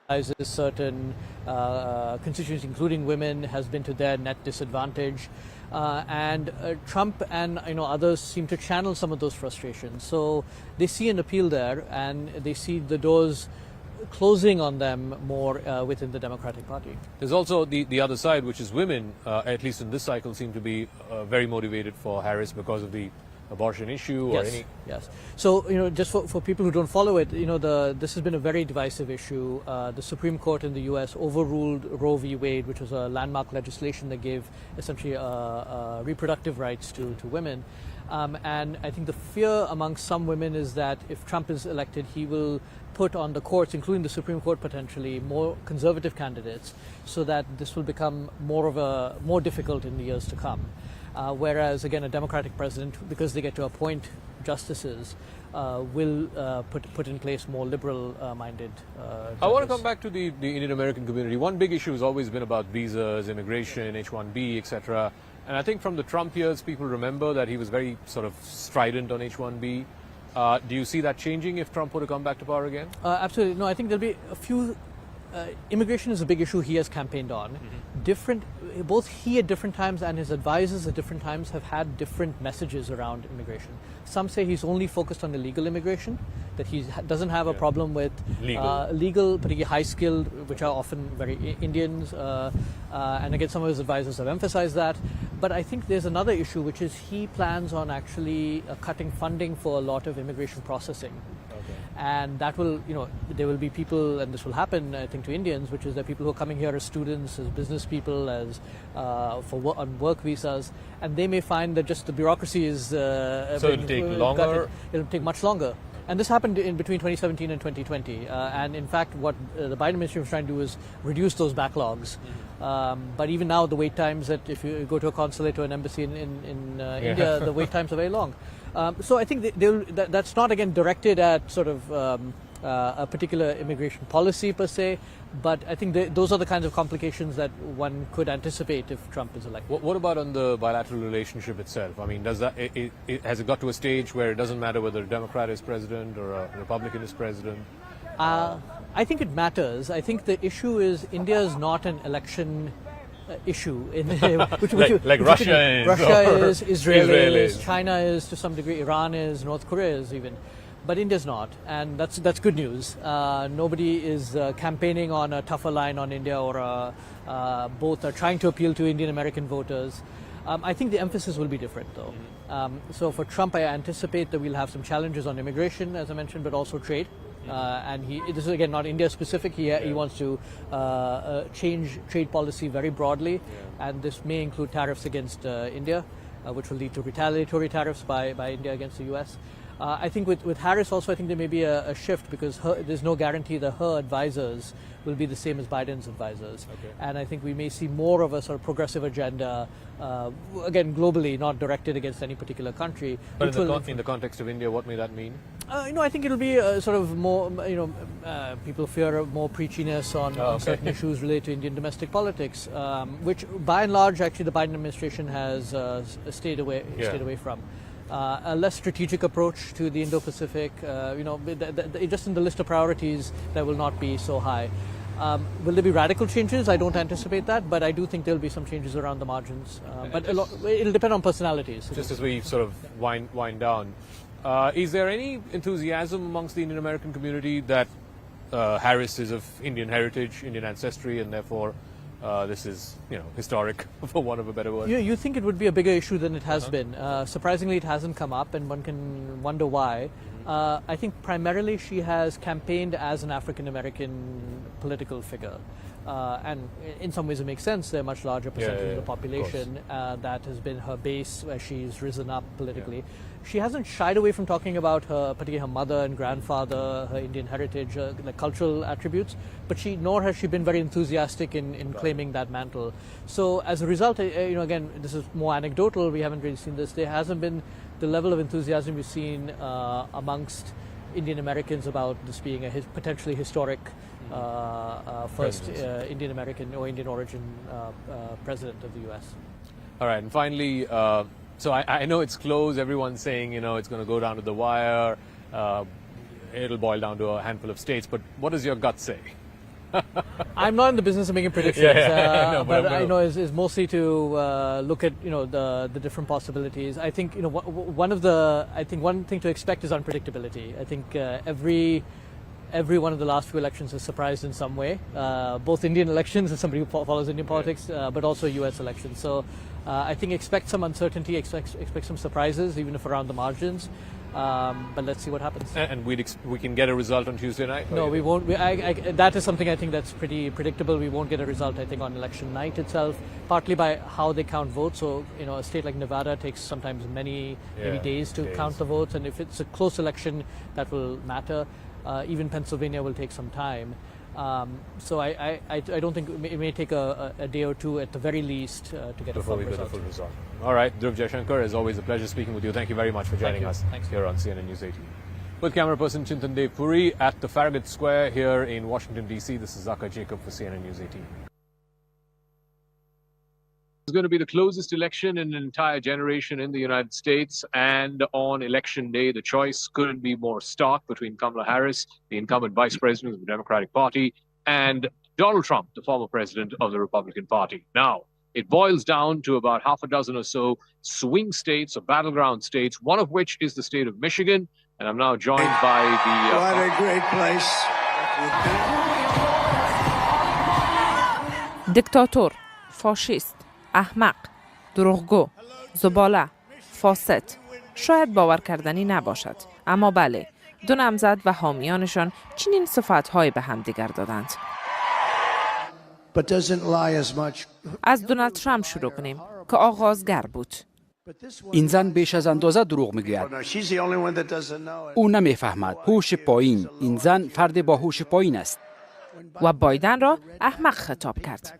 certain constituencies, including women, has been to their net disadvantage. And Trump and others seem to channel some of those frustrations. So they see an appeal there, and they see the doors closing on them more within the Democratic Party. There's also the other side, which is women, at least in this cycle, seem to be very motivated for Harris because of the abortion issue or any... Yes. So, just for people who don't follow it, this has been a very divisive issue. The Supreme Court in the U.S. overruled Roe v. Wade, which was a landmark legislation that gave essentially reproductive rights to women. And I think the fear among some women is that if Trump is elected, he will put on the courts, including the Supreme Court potentially, more conservative candidates, so that this will become more difficult in the years to come. Whereas, again, a Democratic president, because they get to appoint justices, will put in place more liberal-minded judges. I want to come back to the Indian American community. One big issue has always been about visas, immigration, H-1B, etc. And I think from the Trump years, people remember that he was very sort of strident on H-1B. Do you see that changing if Trump were to come back to power again? Absolutely. No, I think there'll be a few... immigration is a big issue he has campaigned on. Both he at different times and his advisors at different times have had different messages around immigration. Some say he's only focused on illegal immigration, that he doesn't have a problem with legal, particularly high-skilled, which are often very Indians. And again, some of his advisors have emphasized that. But I think there's another issue, which is he plans on actually cutting funding for a lot of immigration processing. And that will, there will be people, and this will happen, I think, to Indians, which is that people who are coming here as students, as business people, as on work visas, and they may find that just the bureaucracy is... so it'll take longer? It'll take much longer. And this happened in between 2017 and 2020. And in fact, what the Biden administration was trying to do is reduce those backlogs. But even now, the wait times, that if you go to a consulate or an embassy in India, the wait times are very long. So I think that's not, again, directed at sort of a particular immigration policy per se, but I think those are the kinds of complications that one could anticipate if Trump is elected. What about on the bilateral relationship itself? I mean, has it got to a stage where it doesn't matter whether a Democrat is president or a Republican is president? I think it matters. I think the issue is India is not an election issue, like Russia is, Israel is, China is to some degree, Iran is, North Korea is even, but India's not, and that's good news. Nobody is campaigning on a tougher line on India, or both are trying to appeal to Indian American voters. I think the emphasis will be different, though. So for Trump, I anticipate that we'll have some challenges on immigration, as I mentioned, but also trade. And this is, again, not India specific. He wants to change trade policy very broadly, and this may include tariffs against India, which will lead to retaliatory tariffs by India against the U.S. I think with Harris also, I think there may be a shift, because there's no guarantee that her advisors will be the same as Biden's advisors. And I think we may see more of a sort of progressive agenda, again, globally, not directed against any particular country. But in the context of India, what may that mean? I think it'll be sort of more, people fear more preachiness on certain issues related to Indian domestic politics, which by and large, actually, the Biden administration has stayed away from. A less strategic approach to the Indo-Pacific, just in the list of priorities, that will not be so high. Will there be radical changes? I don't anticipate that, but I do think there'll be some changes around the margins. But it'll depend on personalities. Just as we sort of wind down, is there any enthusiasm amongst the Indian American community that Harris is of Indian heritage, Indian ancestry, and therefore this is, historic, for want of a better word? You think it would be a bigger issue than it has been. Surprisingly, it hasn't come up, and one can wonder why. I think primarily she has campaigned as an African-American political figure. And in some ways it makes sense. They're a much larger percentage of the population. That has been her base where she's risen up politically. She hasn't shied away from talking about particularly her mother and grandfather, her Indian heritage, like cultural attributes, but nor has she been very enthusiastic in claiming that mantle. So as a result, again, this is more anecdotal, we haven't really seen this, there hasn't been the level of enthusiasm we've seen amongst Indian Americans about this being a potentially historic first Indian American or Indian origin president of the U.S. All right, and finally, so I know it's close, everyone's saying, it's going to go down to the wire, it'll boil down to a handful of states, but what does your gut say? I'm not in the business of making predictions, No, but I know is mostly to look at the different possibilities. I think one thing to expect is unpredictability. I think every one of the last few elections has surprised in some way, both Indian elections as somebody who follows Indian politics, but also U.S. elections. So I think expect some uncertainty, expect some surprises, even if around the margins. But let's see what happens. And we can get a result on Tuesday night? No, we won't. That is something I think that's pretty predictable. We won't get a result, I think, on election night itself, partly by how they count votes. So, a state like Nevada takes sometimes many days to count the votes. And if it's a close election, that will matter. Even Pennsylvania will take some time. So I don't think it may take a day or two at the very least to get before we get a full result. All right, Dhruv Jaishankar, as always, a pleasure speaking with you. Thank you very much for joining us here on CNN News 18. With camera person Chintan Dev Puri at the Farragut Square here in Washington, D.C. This is Zakir Jacob for CNN News 18. It's going to be the closest election in an entire generation in the United States, and on election day, the choice couldn't be more stark between Kamala Harris, the incumbent vice president of the Democratic Party, and Donald Trump, the former president of the Republican Party. Now, it boils down to about half a dozen or so swing states or battleground states, one of which is the state of Michigan, and I'm now joined by the... What a great place. دیکتاتور، فاشیست، احمق، دروغگو، زباله، فاسد. شاید باور کردنی نباشد، اما بله، دو نامزد و حامیانشان چنین صفات‌هایی به هم دیگر دادند. از دونالد ترامپ شروع کنیم که آغازگر بود. این زن بیش از اندازه دروغ میگوید. او نمیفهمد. هوش پایین. این زن فرد با هوش پایین است. و بایدن را احمق خطاب کرد.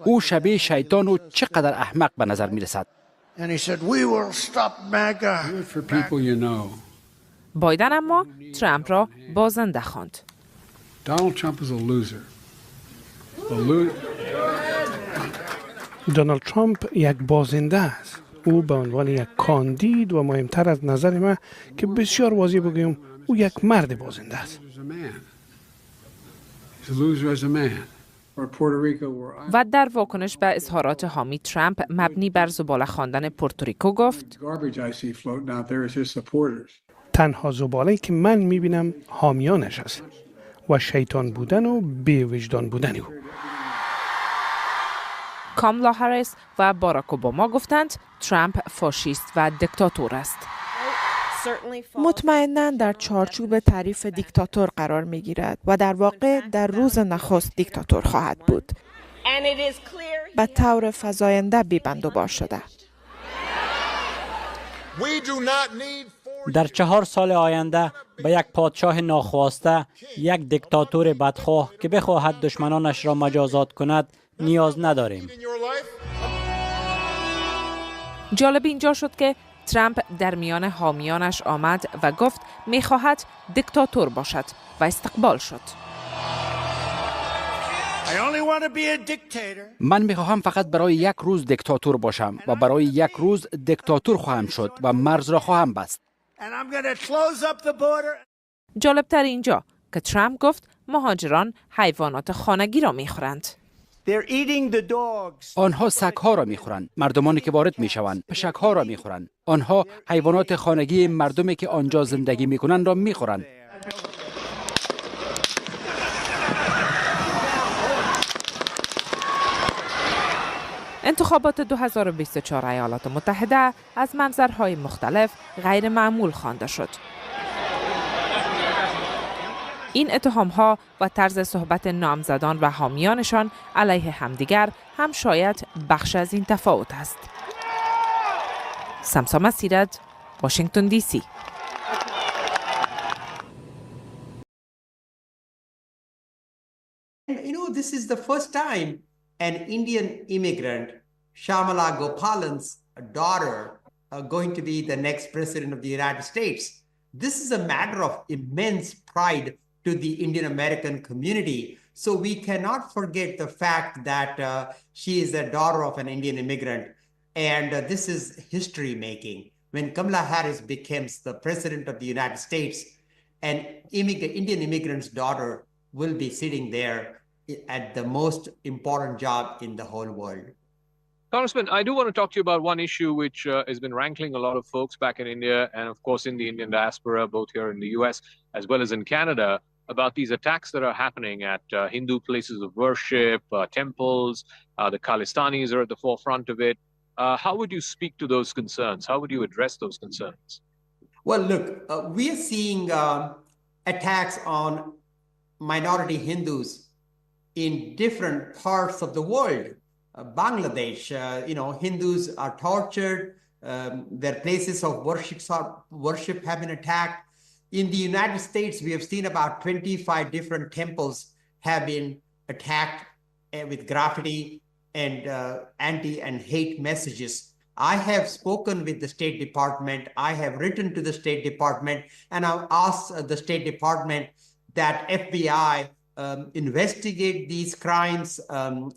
او شبیه شیطان و چقدر احمق به نظر می رسد. بایدن اما ترامپ را بازنده خواند. دونالد ترامپ یک بازنده است. او به عنوان یک کاندید و مهمتر از نظر من که بسیار واضح بگویم او یک مرد بازنده است. و در واکنش به اظهارات حامی ترامپ مبنی بر زباله خواندن پورتوریکو گفت تنها زباله‌ای که من میبینم حامیانش است و شیطان بودن و بی وجدان بودن او. کامالا هریس و باراک اوباما گفتند ترامپ فاشیست و دیکتاتور است. مطمئناً در چارچوب تعریف دیکتاتور قرار می‌گیرد و در واقع در روز نخست دیکتاتور خواهد بود. به طور فزاینده بی‌بندوبار شده. در 4 سال آینده به یک پادشاه ناخواسته، یک دیکتاتور بدخواه که بخواهد دشمنانش را مجازات کند نیاز نداریم. جالب اینجا شد که ترامپ در میان حامیانش آمد و گفت میخواهد دیکتاتور باشد و استقبال شد. من میخواهم فقط برای یک روز دیکتاتور باشم و برای یک روز دیکتاتور خواهم شد و مرز را خواهم بست. جالب تر اینجا که ترامپ گفت مهاجران حیوانات خانگی را میخورند. آنها سگ‌ها را می‌خورند. مردمانی که وارد می‌شوند پشک‌ها را می‌خورند. آنها حیوانات خانگی مردمی که آنجا زندگی می‌کنند را می‌خورند. انتخابات 2024 ایالات متحده از منظرهای مختلف غیر معمول خوانده شد. این اتهام‌ها و طرز صحبت نامزدان و حامیانشان علیه همدیگر هم شاید بخش از این تفاوت است. سمسام سیرت، واشنگتن دی سی. This is the first time an Indian immigrant, Shyamala Gopalan's daughter, going to be the next president of the United States. This is a matter of immense pride to the Indian American community. So we cannot forget the fact that she is a daughter of an Indian immigrant. And this is history making. When Kamala Harris becomes the president of the United States, an Indian immigrant's daughter will be sitting there at the most important job in the whole world. Congressman, I do want to talk to you about one issue which has been rankling a lot of folks back in India and, of course, in the Indian diaspora, both here in the US as well as in Canada, about these attacks that are happening at Hindu places of worship, temples. The Khalistanis are at the forefront of it. How would you speak to those concerns? How would you address those concerns? Well, look, we are seeing attacks on minority Hindus in different parts of the world. Bangladesh, Hindus are tortured. Their places of worship have been attacked. In the United States, we have seen about 25 different temples have been attacked with graffiti and anti and hate messages. I have spoken with the State Department. I have written to the State Department, and I've asked the State Department that FBI investigate these crimes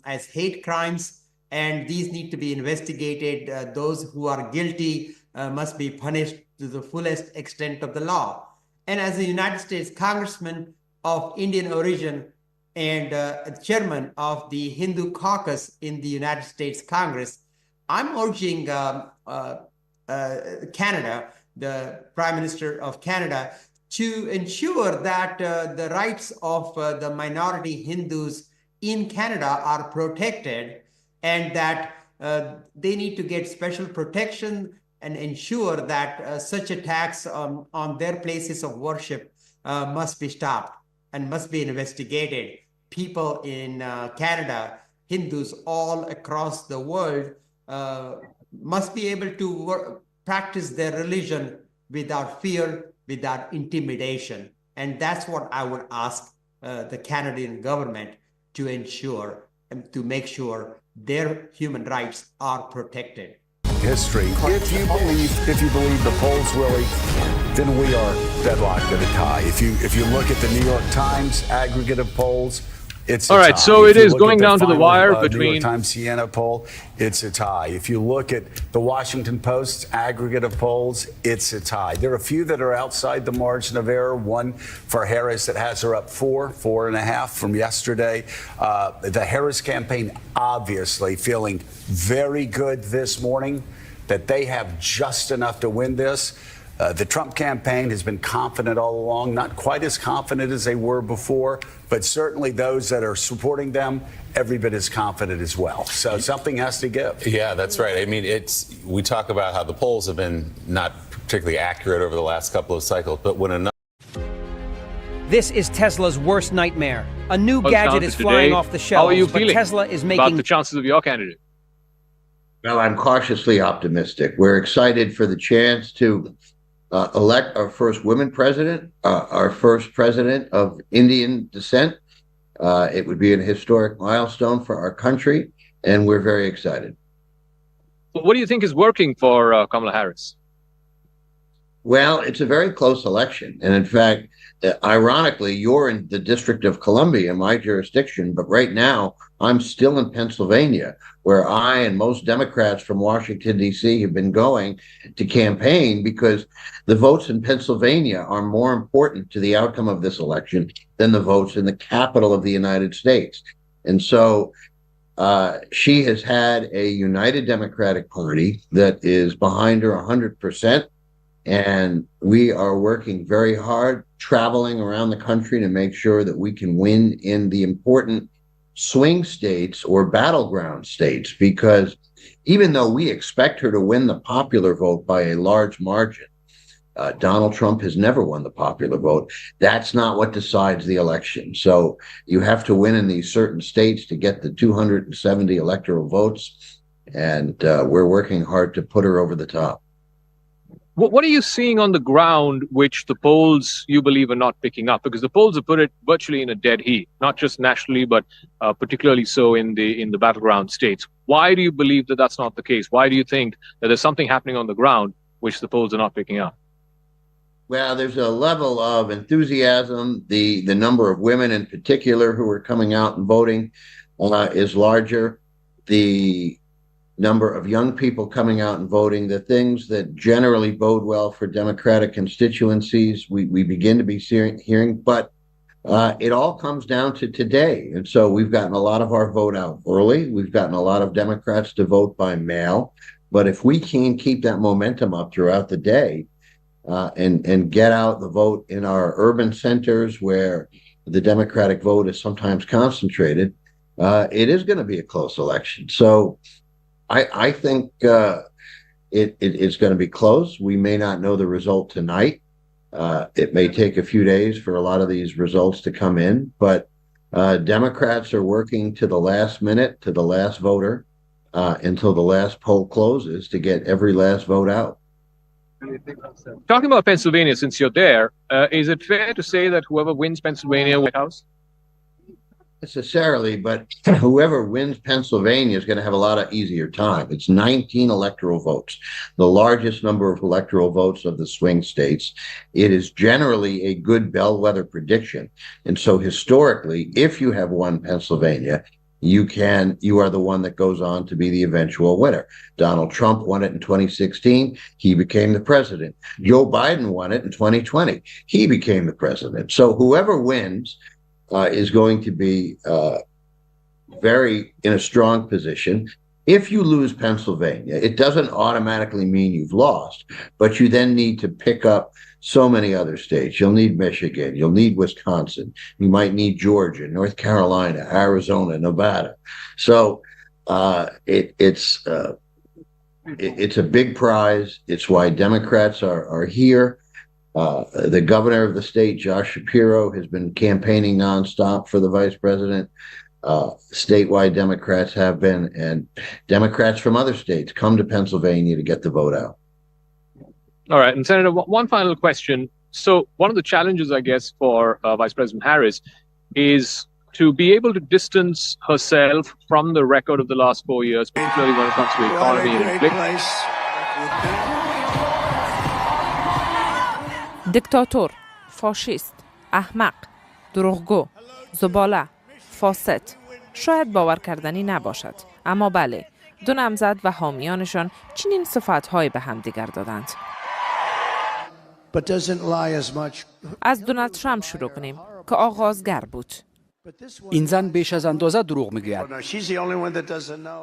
as hate crimes, and these need to be investigated. Those who are guilty must be punished to the fullest extent of the law. And as a United States Congressman of Indian origin and chairman of the Hindu caucus in the United States Congress, I'm urging Canada, the Prime Minister of Canada, to ensure that the rights of the minority Hindus in Canada are protected, and that they need to get special protection and ensure that such attacks on their places of worship must be stopped and must be investigated. People in Canada, Hindus all across the world, must be able to practice their religion without fear, without intimidation. And that's what I would ask the Canadian government to ensure and to make sure their human rights are protected. History. If you believe the polls, Willie, then we are deadlocked at a tie. If you look at the New York Times aggregate of polls, it's all a right. tie. So if it is going down to the wire between New York Times Siena poll. It's a tie. If you look at the Washington Post's aggregate of polls, it's a tie. There are a few that are outside the margin of error. One for Harris that has her up 4.5 from yesterday. The Harris campaign obviously feeling very good this morning that they have just enough to win this. The Trump campaign has been confident all along, not quite as confident as they were before, but certainly those that are supporting them, every bit as confident as well. So something has to give. Yeah, that's right. I mean, we talk about how the polls have been not particularly accurate over the last couple of cycles, but when enough. This is Tesla's worst nightmare. A new gadget is flying off the shelves, How are you but feeling Tesla is making about the chances of your candidate? Well, I'm cautiously optimistic. We're excited for the chance to elect our first women president, our first president of Indian descent. It would be a historic milestone for our country, and we're very excited. What do you think is working for Kamala Harris? Well, it's a very close election. And in fact, ironically, you're in the District of Columbia, my jurisdiction, but right now I'm still in Pennsylvania, where I and most Democrats from Washington, D.C. have been going to campaign because the votes in Pennsylvania are more important to the outcome of this election than the votes in the capital of the United States. And so she has had a united Democratic Party that is behind her 100%. And we are working very hard, traveling around the country to make sure that we can win in the important swing states or battleground states, because even though we expect her to win the popular vote by a large margin, Donald Trump has never won the popular vote. That's not what decides the election. So you have to win in these certain states to get the 270 electoral votes. And we're working hard to put her over the top. What are you seeing on the ground which the polls, you believe, are not picking up? Because the polls have put it virtually in a dead heat, not just nationally, but particularly so in the battleground states. Why do you believe that that's not the case? Why do you think that there's something happening on the ground which the polls are not picking up? Well, there's a level of enthusiasm. The number of women in particular who are coming out and voting is larger. The number of young people coming out and voting, the things that generally bode well for Democratic constituencies, we begin to be hearing. But It all comes down to today. And so we've gotten a lot of our vote out early. We've gotten a lot of Democrats to vote by mail. But if we can keep that momentum up throughout the day and get out the vote in our urban centers where the Democratic vote is sometimes concentrated, it is going to be a close election. So I think it's going to be close. We may not know the result tonight. It may take a few days for a lot of these results to come in, but Democrats are working to the last minute, to the last voter, until the last poll closes to get every last vote out. Talking about Pennsylvania, since you're there, is it fair to say that whoever wins Pennsylvania White House? Necessarily, but whoever wins Pennsylvania is going to have a lot of easier time. It's 19 electoral votes, the largest number of electoral votes of the swing states. It is generally a good bellwether prediction. And so historically, if you have won Pennsylvania, you are the one that goes on to be the eventual winner. Donald Trump won it in 2016. He became the president. Joe Biden won it in 2020. He became the president. So whoever wins is going to be very in a strong position. If you lose Pennsylvania, it doesn't automatically mean you've lost, but you then need to pick up so many other states. You'll need Michigan. You'll need Wisconsin. You might need Georgia, North Carolina, Arizona, Nevada. So it's a big prize. It's why Democrats are here. The governor of the state, Josh Shapiro, has been campaigning nonstop for the vice president. Statewide Democrats have been, and Democrats from other states come to Pennsylvania to get the vote out. All right. And Senator, one final question. So one of the challenges, I guess, for Vice President Harris is to be able to distance herself from the record of the last 4 years, particularly when it comes to the economy and inflation. دیکتاتور، فاشیست، احمق، دروغگو، زباله، فاسد. شاید باور کردنی نباشد، اما بله، دو نامزد و حامیانشان چنین صفات‌هایی به هم دیگر دادند. از دونالد ترامپ شروع کنیم که آغازگر بود. این زن بیش از اندازه دروغ میگوید.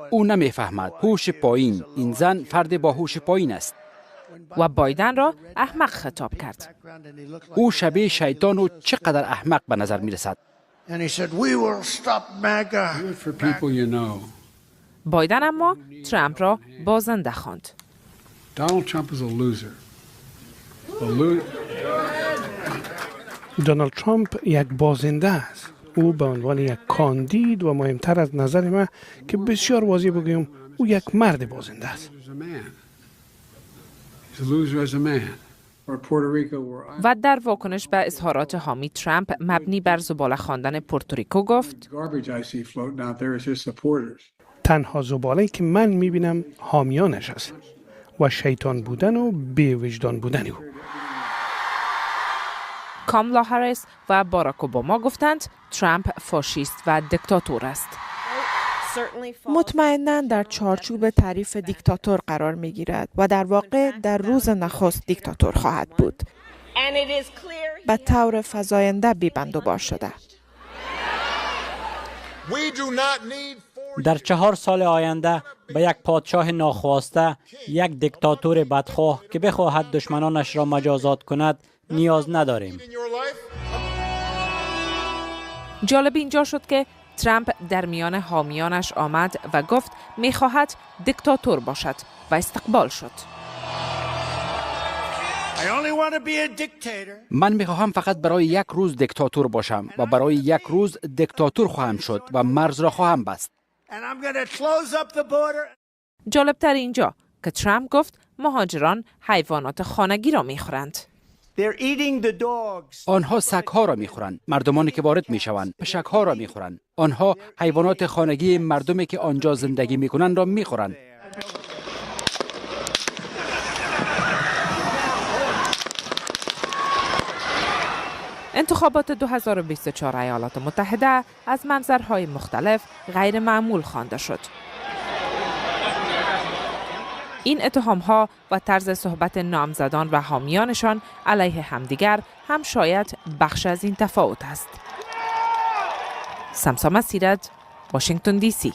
او نمیفهمد. هوش پایین. این زن فرد با هوش پایین است. و بایدن را احمق خطاب کرد. او شبیه شیطان و چقدر احمق به نظر می رسد. بایدن اما ترامپ را بازنده خواند. دونالد ترامپ یک بازنده است. او به عنوان یک کاندید و مهمتر از نظر من که بسیار واضح بگویم او یک مرد بازنده است. و در واکنش به اظهارات حامی ترامپ مبنی بر زباله خواندن پورتوریکو گفت تنها زباله‌ای که من میبینم حامیانش است و شیطان بودن و بی وجدان بودن او. کامالا هریس و باراک اوباما گفتند ترامپ فاشیست و دیکتاتور است. مطمئناً در چارچوب تعریف دیکتاتور قرار می‌گیرد و در واقع در روز نخست دیکتاتور خواهد بود. به طور فزاینده بی‌بندوبار شده. در 4 سال آینده به یک پادشاه ناخواسته، یک دیکتاتور بدخواه که بخواهد دشمنانش را مجازات کند نیاز نداریم. جالب اینجا شد که ترامپ در میان حامیانش آمد و گفت میخواهد دیکتاتور باشد و استقبال شد. من میخواهم فقط برای یک روز دیکتاتور باشم و برای یک روز دیکتاتور خواهم شد و مرز را خواهم بست. جالب تر اینجا که ترامپ گفت مهاجران حیوانات خانگی را میخورند. آنها سگ‌ها را می‌خورند. مردمانی که وارد می‌شوند پشک‌ها را می‌خورند. آنها حیوانات خانگی مردمی که آنجا زندگی می‌کنند را می‌خورند. انتخابات 2024 ایالات متحده از منظرهای مختلف غیر معمول خوانده شد. این اتهام‌ها و طرز صحبت نامزدان و حامیانشان علیه همدیگر هم شاید بخش از این تفاوت است. سمسامه سیرج، واشنگتن دی سی.